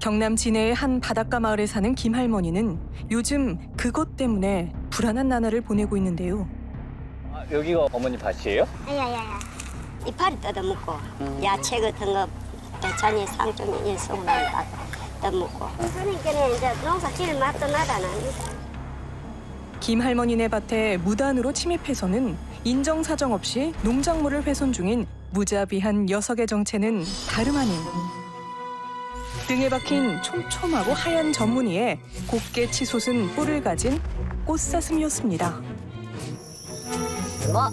경남 진해의 한 바닷가 마을에 사는 김 할머니는 요즘 그것 때문에 불안한 나날을 보내고 있는데요. 아, 여기가 어머니 밭이에요? 야야야 이파리 뜯어먹고 야채 같은 거 배찬이 상점이 속으로 다 뜯어먹고 그러니까 이제 농사 지을 맛도 나잖아. 김 할머니네 밭에 무단으로 침입해서는 인정사정 없이 농작물을 훼손 중인 무자비한 녀석의 정체는 다름 아닌 등에 박힌 촘촘하고 하얀 전무니에 곱게 치솟은 뿔을 가진 꽃사슴이었습니다. 뭐?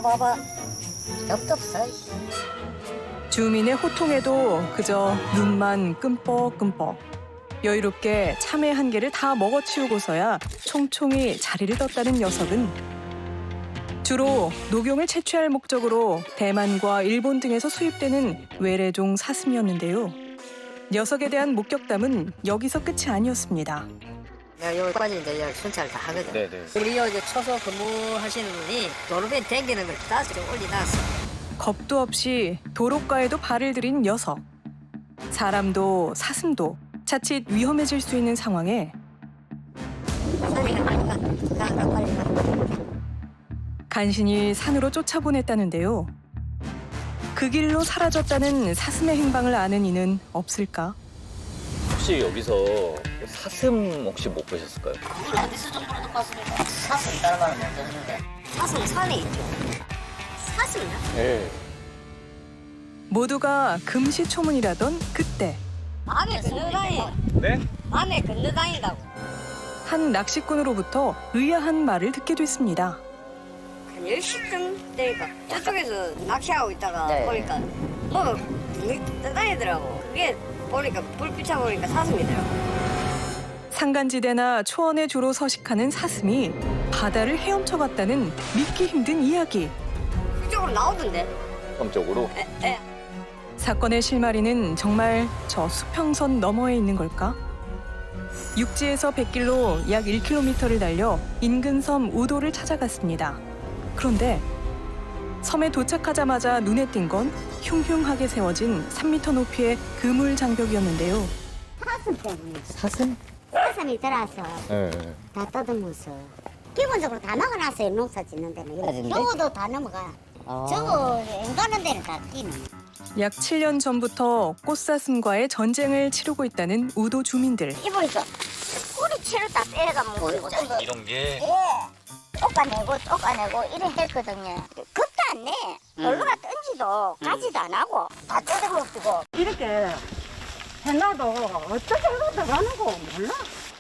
봐봐 겁도 없어. 주민의 호통에도 그저 눈만 끔뻑끔뻑. 여유롭게 참외 한 개를 다 먹어치우고서야 총총히 자리를 떴다는 녀석은 주로 녹용을 채취할 목적으로 대만과 일본 등에서 수입되는 외래종 사슴이었는데요. 녀석에 대한 목격담은 여기서 끝이 아니었습니다. 내가 여기까지 이제 순찰을 다 하거든. 네네. 우리 이제 초소 근무하시는 분이 도로변 댕기는 걸 따서 좀 올려놨어. 겁도 없이 도로가에도 발을 들인 녀석. 사람도 사슴도 자칫 위험해질 수 있는 상황에 빨리 가. 간신히 산으로 쫓아보냈다는데요. 그 길로 사라졌다는 사슴의 행방을 아는 이는 없을까? 혹시 여기서 사슴 혹시 못 보셨을까요? 어디서 좀 물어봤으니까 사슴 따라가는 못 되는데. 사슴 산에 있죠. 사슴이야? 네. 모두가 금시초문이라던 그때 밤에 건너다니. 네? 밤에 건너다닌다고. 한 낚시꾼으로부터 의아한 말을 듣게 됐습니다. 한 10시쯤 되니까 저쪽에서 낚시하고 있다가 네. 보니까 뭐가 떠다니더라고. 그게 보니까 불 비춰보니까 사슴이더라고. 산간지대나 초원에 주로 서식하는 사슴이 바다를 헤엄쳐 갔다는 믿기 힘든 이야기. 그쪽으로 나오던데. 깜쪽으로. 에. 사건의 실마리는 정말 저 수평선 너머에 있는 걸까? 육지에서 백길로 약 1km를 달려 인근 섬 우도를 찾아갔습니다. 그런데 섬에 도착하자마자 눈에 띈 건 흉흉하게 세워진 3m 높이의 그물 장벽이었는데요. 사슴 때문에. 사슴? 사슴이 들어와서 네. 다 떠들면서 기본적으로 다 막아놨어요. 농사 짓는 데는. 저거도 다 넘어가. 저거 안 가는 데는 다 뛰는. 약 7년 전부터 꽃사슴과의 전쟁을 치르고 있다는 우도 주민들. 이보이소. 꼬리 채로 다 때려가 먹고. 이런 게 쫓아내고 이래 했거든요. 겁도 안 내. 얼마나 던지도 가지도 안 하고 다 뜯어먹고. 이렇게 해놔도 어떻게 들어가는 거 몰라.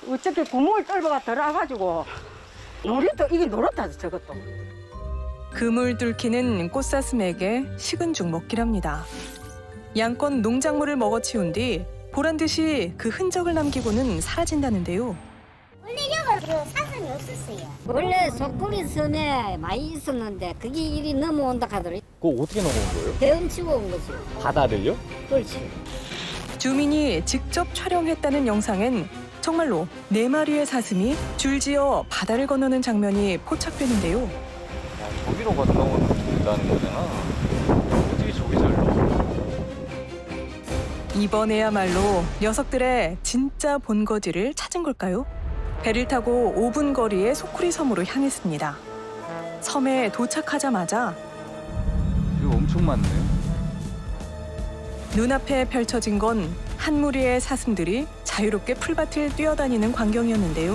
어떻게 구멍을 뚫어가 들어가가지고 놀이도 이게 놀았다지 저것도. 그물 뚫기는 꽃사슴에게 식은 죽 먹기랍니다. 양껏 농작물을 먹어치운 뒤 보란 듯이 그 흔적을 남기고는 사라진다는데요. 원래 여기 그 사슴이 없었어요. 원래 속구리 섬에 많이 있었는데 그게 일이 넘어온다 하더라. 그거 어떻게 넘어온 거예요? 헤엄치고 온 거지. 바다를요? 그렇지. 주민이 직접 촬영했다는 영상엔 정말로 4마리의 사슴이 줄지어 바다를 건너는 장면이 포착되는데요. 저기로 건너온다는 거잖아. 어떻게 저기 잘 넘어? 이번에야말로 녀석들의 진짜 본거지를 찾은 걸까요? 배를 타고 5분 거리의 소쿠리 섬으로 향했습니다. 섬에 도착하자마자 이거 엄청 많네. 눈앞에 펼쳐진 건 한 무리의 사슴들이 자유롭게 풀밭을 뛰어다니는 광경이었는데요.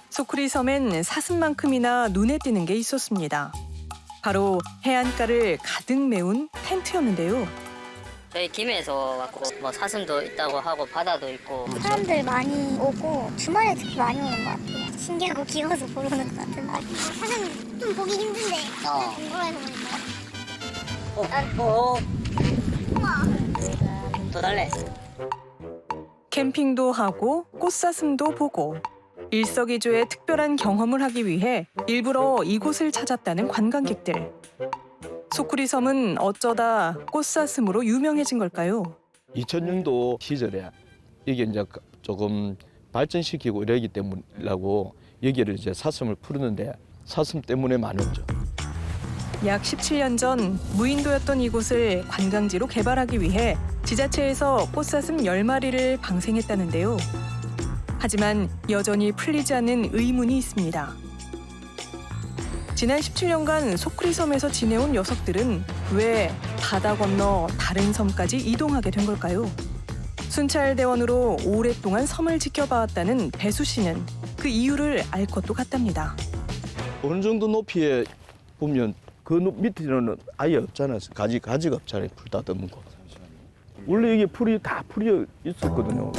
소쿠리 섬엔 사슴만큼이나 눈에 띄는 게 있었습니다. 바로 해안가를 가득 메운 텐트였는데요. 저희 김해에서 왔고 뭐 사슴도 있다고 하고 바다도 있고. 사람들 많이 오고 주말에 특히 많이 오는 것 같아요. 신기하고 귀여워서 보러오는 것 같은데 사람 좀 보기 힘든데 궁금해서 보니까 더 달래. 캠핑도 하고 꽃사슴도 보고 일석이조의 특별한 경험을 하기 위해 일부러 이곳을 찾았다는 관광객들. 소쿠리 섬은 어쩌다 꽃사슴으로 유명해진 걸까요? 2000년도 시절에 이게 이제 조금 발전시키고 이러기 때문이라고 여기를 이제 사슴을 풀었는데 사슴 때문에 많았죠. 약 17년 전 무인도였던 이곳을 관광지로 개발하기 위해 지자체에서 꽃사슴 10마리를 방생했다는데요. 하지만 여전히 풀리지 않는 의문이 있습니다. 지난 17년간 소크리섬에서 지내온 녀석들은 왜 바다 건너 다른 섬까지 이동하게 된 걸까요? 순찰대원으로 오랫동안 섬을 지켜봐왔다는 배수 씨는 그 이유를 알 것도 같답니다. 어느 정도 높이에 보면 그 밑에는 아예 없잖아요. 가지가 없잖아요. 풀 다듬은 거. 원래 이게 풀이 있었거든요.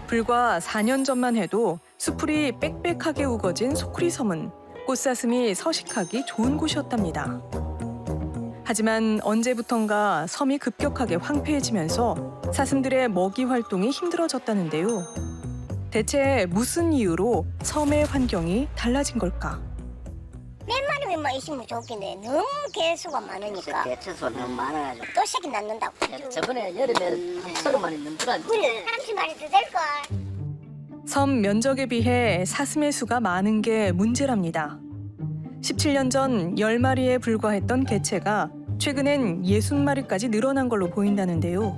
불과 4년 전만 해도 수풀이 빽빽하게 우거진 소크리섬은 꽃사슴이 서식하기 좋은 곳이었답니다. 하지만 언제부턴가 섬이 급격하게 황폐해지면서 사슴들의 먹이 활동이 힘들어졌다는데요. 대체 무슨 이유로 섬의 환경이 달라진 걸까? 몇 마리만 있으면 좋겠네. 너무 개수가 많으니까. 개체수가 너무 많아가지고. 또 새끼 낳는다고. 저번에 여름에 30마리 넘더라. 그래, 30마리도 될걸. 섬 면적에 비해 사슴의 수가 많은 게 문제랍니다. 17년 전 10마리에 불과했던 개체가 최근엔 60마리까지 늘어난 걸로 보인다는데요.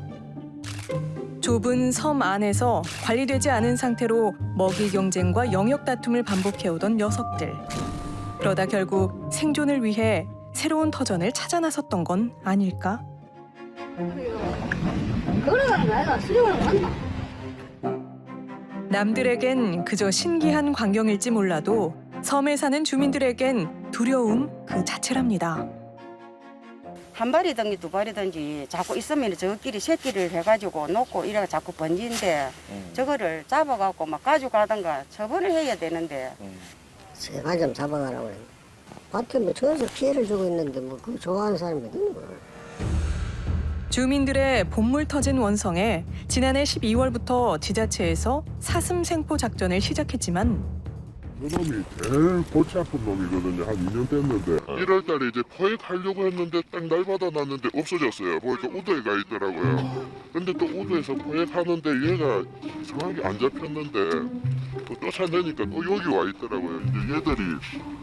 좁은 섬 안에서 관리되지 않은 상태로 먹이 경쟁과 영역 다툼을 반복해오던 녀석들. 그러다 결국 생존을 위해 새로운 터전을 찾아 나섰던 건 아닐까? 그러가지고 내가 수령을 왔나? 남들에겐 그저 신기한 광경일지 몰라도 섬에 사는 주민들에겐 두려움 그 자체랍니다. 한 발이든지 두 발이든지 자꾸 있으면 저끼리 새끼를 해가지고 놓고 이래가 자꾸 번지는데 저거를 잡아갖고 막 가져가든가 처벌을 해야 되는데 제발 좀 잡아가라고 그래. 밭에 뭐 저에서 피해를 주고 있는데 뭐 그거 좋아하는 사람이 어디 있는 거야. 주민들의 본물 터진 원성에 지난해 12월부터 지자체에서 사슴 생포 작전을 시작했지만 그놈이 제일 골치 아픈 놈이거든요. 한 2년 됐는데 1월 달에 이제 포획하려고 했는데 딱 날받아 놨는데 없어졌어요. 보니까 우도에 가 있더라고요. 근데 또 우도에서 포획하는데 얘가 이상하게 안 잡혔는데 또 쫓아내니까 또 여기 와 있더라고요. 이제 얘들이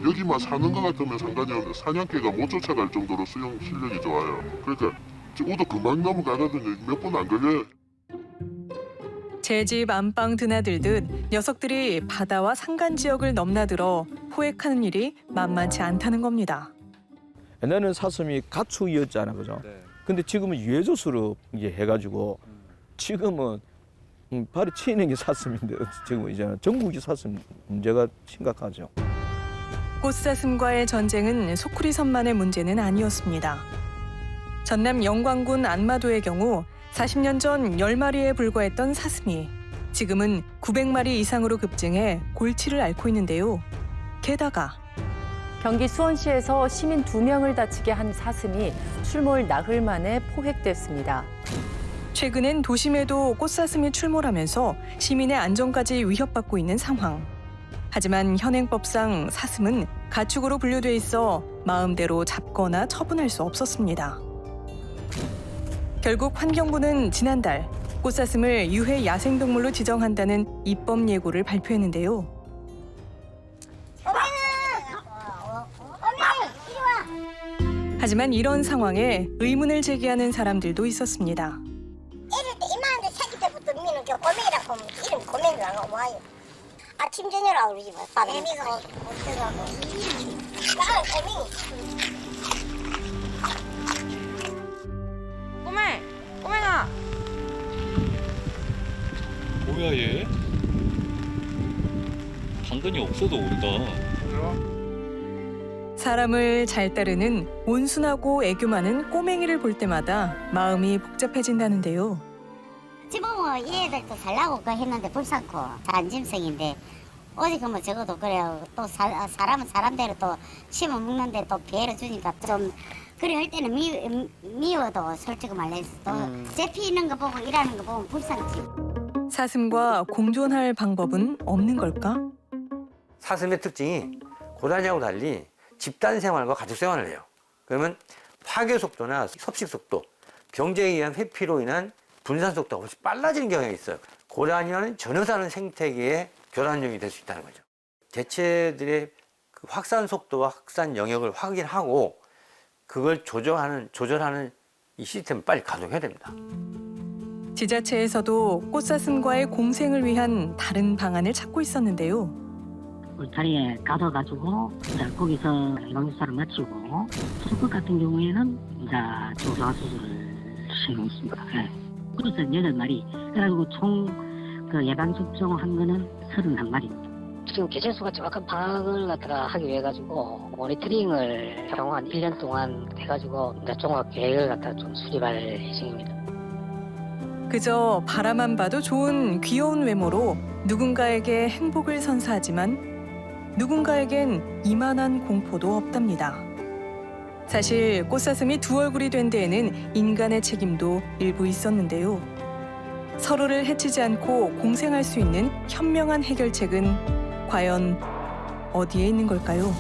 여기만 사는 것 같으면 상관이 없는데 사냥개가 못 쫓아갈 정도로 수영 실력이 좋아요. 그러니까 우도 금방 넘어가거든요. 몇 분 안 걸려요. 제 집 안방 드나들듯 녀석들이 바다와 산간 지역을 넘나들어 포획하는 일이 만만치 않다는 겁니다. 옛날에는 사슴이 가축이었잖아, 그죠? 근데 지금은 유해조수로 이제 해가지고 지금은 발이 치이는 게 사슴인데 지금 이제 전국이 사슴 문제가 심각하죠. 꽃사슴과의 전쟁은 소쿠리섬만의 문제는 아니었습니다. 전남 영광군 안마도의 경우 40년 전 10마리에 불과했던 사슴이 지금은 900마리 이상으로 급증해 골치를 앓고 있는데요. 게다가 경기 수원시에서 시민 2명을 다치게 한 사슴이 출몰 나흘 만에 포획됐습니다. 최근엔 도심에도 꽃사슴이 출몰하면서 시민의 안전까지 위협받고 있는 상황. 하지만 현행법상 사슴은 가축으로 분류돼 있어 마음대로 잡거나 처분할 수 없었습니다. 결국 환경부는 지난달 꽃사슴을 유해 야생동물로 지정한다는 입법 예고를 발표했는데요. 하지만 이런 상황에 의문을 제기하는 사람들도 있었습니다. 이럴 때 이만한데 새끼 때부터 미는 게 꼬맹이라고 하면 이름 꼬맹이로 안 와요. 아침 저녁이라고 그러지 마. 애미가 못 들어가고. 나는 꼬맹이. 꼬맹아. 뭐야 얘? 당근이 없어도 온다. 사람을 잘 따르는 온순하고 애교 많은 꼬맹이를 볼 때마다 마음이 복잡해진다는데요. 집어먹어 얘들도 살라고 했는데 불쌍코 잔짐승인데 어디 가면 적어도 그래요. 또 사람은 사람대로 또 심어 먹는데 또 배를 주니까 좀 그래 할 때는 미워도 솔직히 말해서 또 잡히는 거 보고 일하는 거 보면 불쌍하지. 사슴과 공존할 방법은 없는 걸까? 사슴의 특징이 고라니하고 달리 집단 생활과 가족 생활을 해요. 그러면 파괴 속도나 섭식 속도, 병제에 의한 회피로 인한 분산 속도가 훨씬 빨라지는 경향이 있어요. 고라니와는 전혀 다른 생태계의 교란종이 될 수 있다는 거죠. 개체들의 그 확산 속도와 확산 영역을 확인하고 그걸 조절하는 이 시스템을 빨리 가동해야 됩니다. 지자체에서도 꽃사슴과의 공생을 위한 다른 방안을 찾고 있었는데요. 울타리에 가둬가지고 이제 거기서 예방주사를 맞추고 수컷 같은 경우에는 이제 조사 수술을 시행하고 있습니다. 네. 그래서 8마리 그래가지고 총 그 예방접종한 거는 31마리입니다. 지금 개체수가 정확한 파악을 갖다가 하기 위해 가지고 모니터링을 향후 한 1년 동안 해가지고 이제 종합 계획을 갖다 좀 수립할 예정입니다. 그저 바라만 봐도 좋은 귀여운 외모로 누군가에게 행복을 선사하지만 누군가에겐 이만한 공포도 없답니다. 사실 꽃사슴이 두 얼굴이 된 데에는 인간의 책임도 일부 있었는데요. 서로를 해치지 않고 공생할 수 있는 현명한 해결책은 과연 어디에 있는 걸까요?